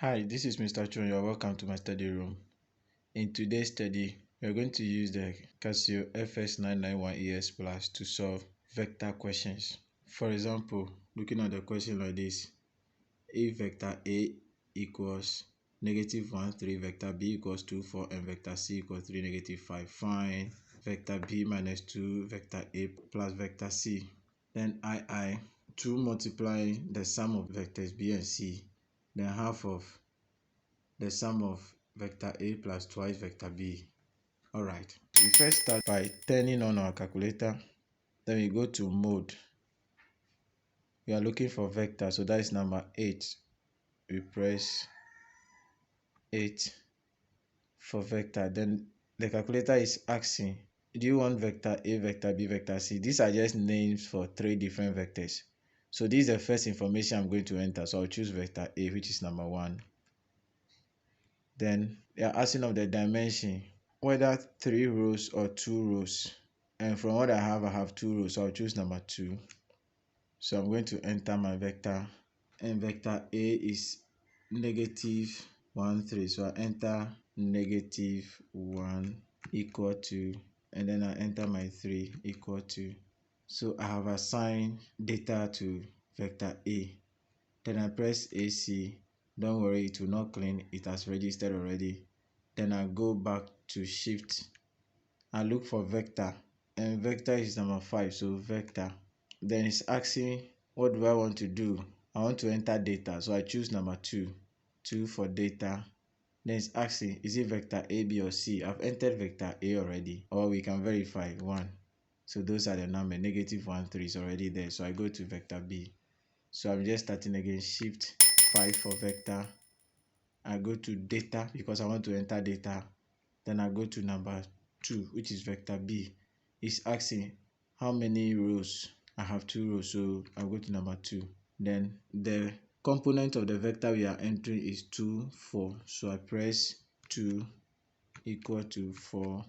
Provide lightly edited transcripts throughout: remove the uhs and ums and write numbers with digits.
Hi, this is Mr. Chon. You are welcome to my study room. In today's study, we are going to use the Casio fx-991 ES Plus to solve vector questions. For example, looking at the question like this, if vector A equals -1, 3, vector B equals 2, 4, and vector C equals 3, -5, find vector B minus 2, vector A plus vector C. Then 2 multiplying the sum of vectors B and C, then half of the sum of vector A plus twice vector B. Alright, we first start by turning on our calculator. Then we go to mode. We are looking for vector, so that is number 8. We press 8 for vector. Then the calculator is asking, do you want vector A, vector B, vector C? These are just names for 3 different vectors. So this is the first information I'm going to enter. So I'll choose vector A, which is number 1. Then they are asking of the dimension, whether 3 rows or 2 rows. And from what I have 2 rows, so I'll choose number 2. So I'm going to enter my vector, and vector A is -1, 3. So I enter -1 equal to, and then I enter my 3 equal to. So I have assigned data to vector A. Then I press AC. Don't worry, it will not clean, it has registered already. Then I go back to shift. I look for vector, and vector is number 5, so vector. Then it's asking, what do I want to do? I want to enter data, so I choose number 2 for data. Then it's asking, is it vector A, B, or C? I've entered vector A already, or we can verify 1. So those are the numbers. -1, 3 is already there, so I go to vector B. So I'm just starting again, shift 5 for vector. I go to data because I want to enter data. Then I go to number 2, which is vector B. It's asking how many rows. I have 2 rows, so I'll go to number 2. Then the component of the vector we are entering is 2, 4. So I press 2 equal to 4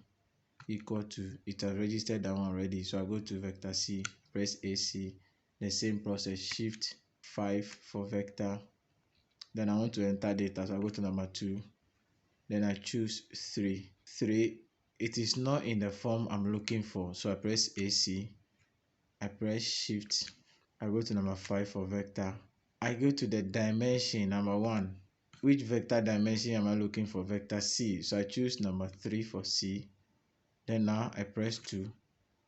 equal to, it has registered that one already. So I go to vector C, press AC. The same process, shift 5 for vector. Then I want to enter data, so I go to number 2. Then I choose 3. 3, it is not in the form I'm looking for, so I press AC. I press shift. I go to number 5 for vector. I go to the dimension, number 1. Which vector dimension am I looking for? Vector C. So I choose number 3 for C. Then now I press 2.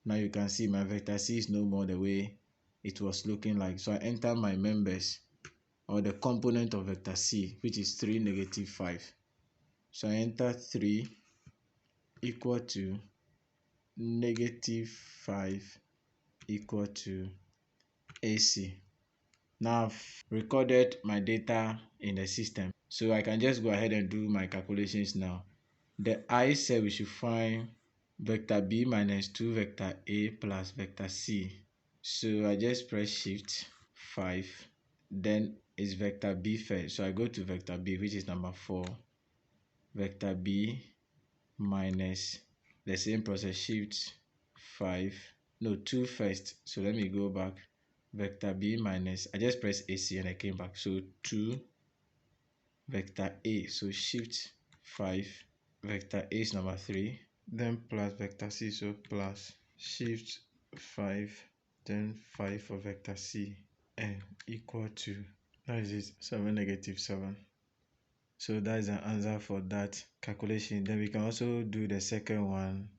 Now you can see my vector C is no more the way it was looking like. So I enter my members, or the component of vector C, which is 3, -5. So I enter 3 equal to -5 equal to AC. Now I've recorded my data in the system, so I can just go ahead and do my calculations now. The I said we should find vector B minus 2 vector A plus vector C. So I just press shift 5. Then it's vector B first. So I go to vector B, which is number 4. Vector B minus the same process, shift 5. No, 2 first. So let me go back. Vector B minus, I just press AC and I came back. So 2 vector A. So shift 5. Vector A is number 3. Then plus vector C. So plus shift 5. Then 5 for vector C. And equal to, that is it, 7, -7. So that is the answer for that calculation. Then we can also do the second one.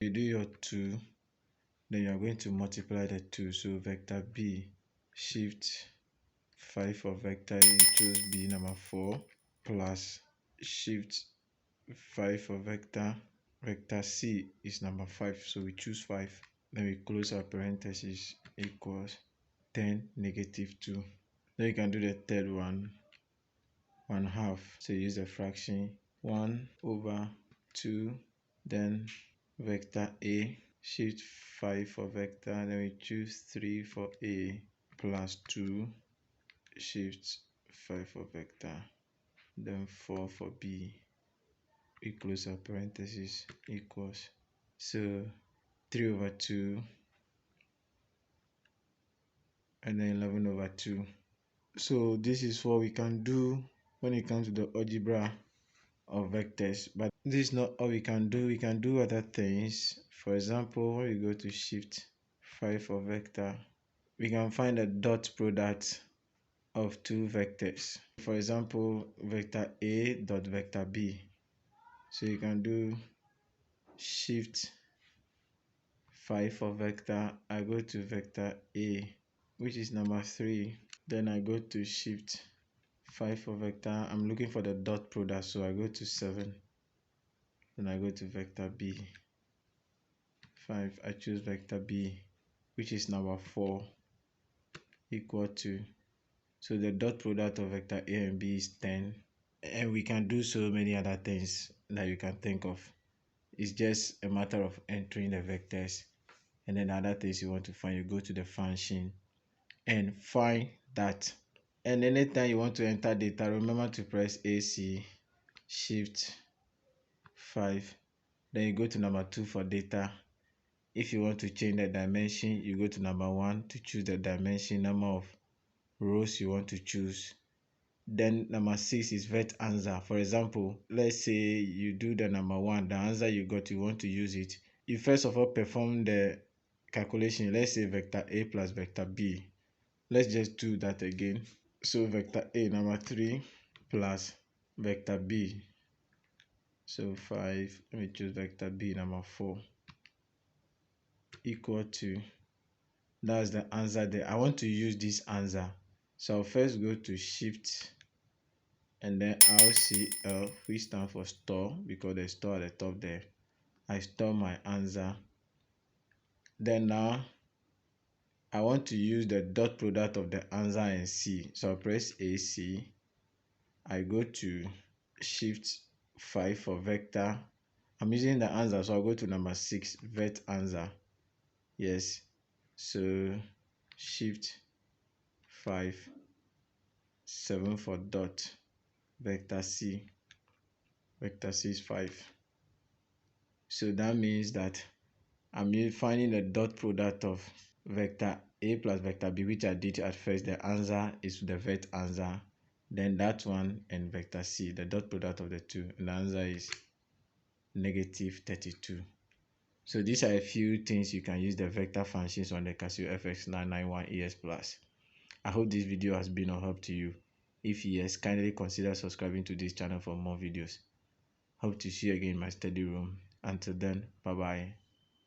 You do your 2, then you are going to multiply the 2. So vector B, shift 5 for vector A, you choose B, number 4, plus shift 5 for vector C is number 5, so we choose 5. Then we close our parentheses, equals 10, -2. Then you can do the third one, 1/2. So use the fraction 1/2. Then vector A, shift 5 for vector, then we choose 3 for A, plus 2, shift 5 for vector, then 4 for B. We close our parentheses, equals, so 3/2, and then 11/2. So this is what we can do when it comes to the algebra of vectors. But this is not all we can do. We can do other things. For example, when we go to shift 5 for vector, we can find a dot product of two vectors. For example, vector A dot vector B. So you can do shift 5 for vector. I go to vector A, which is number 3. Then I go to shift 5 for vector. I'm looking for the dot product, so I go to 7. Then I go to vector B. 5, I choose vector B, which is number 4, equal to, so the dot product of vector A and B is 10. And we can do so many other things that you can think of. It's just a matter of entering the vectors, and then other things you want to find, you go to the function and find that. And anytime you want to enter data, remember to press AC, shift 5, then you go to number 2 for data. If you want to change the dimension, you go to number 1 to choose the dimension, number of rows you want to choose. Then number 6 is VctAns. For example, let's say you do the number 1, the answer you got, you want to use it. You first of all perform the calculation. Let's say vector A plus vector B. Let's just do that again. So vector A, number 3, plus vector B. So 5, let me choose vector B, number 4, equal to, that's the answer there. I want to use this answer. So I'll first go to shift and then RCL, which stands for store, because there's store at the top there. I store my answer. Then now I want to use the dot product of the answer and C. So I'll press AC. I go to shift 5 for vector. I'm using the answer, so I'll go to number 6, VctAns. Yes. So shift 5, 7 for dot, vector C. Vector C is 5. So that means that I'm finding the dot product of vector A plus vector B, which I did at first. The answer is the VctAns. Then that one and vector C, the dot product of the two, and the answer is negative 32. So these are a few things you can use the vector functions on the Casio fx-991 ES+. I hope this video has been of help to you. If yes, kindly consider subscribing to this channel for more videos. Hope to see you again in my study room. Until then, bye bye.